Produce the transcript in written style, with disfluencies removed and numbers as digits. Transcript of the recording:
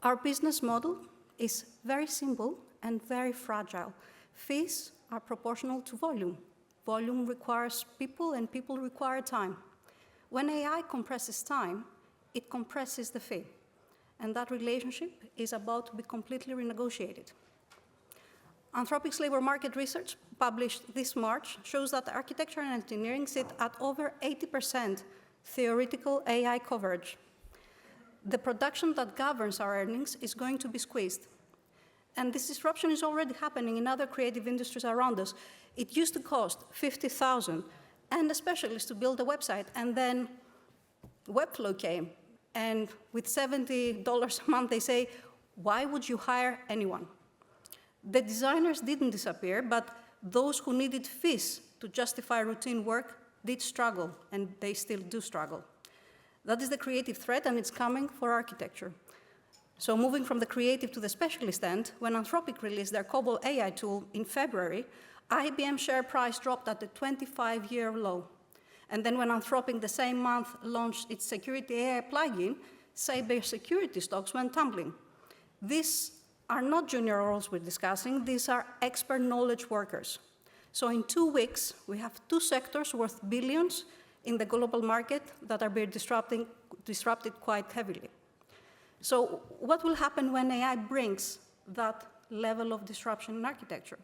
Our business model is very simple and very fragile. Fees are proportional to volume. Volume requires people, and people require time. When AI compresses time, it compresses the fee. And that relationship is about to be completely renegotiated. Anthropic's labor market research, published this March, shows that architecture and engineering sit at over 80% theoretical AI coverage. The production that governs our earnings is going to be squeezed. And this disruption is already happening in other creative industries around us. It used to cost $50,000 and a specialist to build a website, and then Webflow came. And with $70 a month, they say, why would you hire anyone? The designers didn't disappear, but those who needed fees to justify routine work did struggle, and they still do struggle. That is the creative threat, and it's coming for architecture. So moving from the creative to the specialist end, when Anthropic released their COBOL AI tool in February, IBM share price dropped at a 25-year low. And then when Anthropic the same month launched its security AI plugin, cybersecurity stocks went tumbling. These are not junior roles we're discussing, these are expert knowledge workers. So in 2 weeks, we have 2 sectors worth billions in the global market that are being disrupted quite heavily. So what will happen when AI brings that level of disruption in architecture?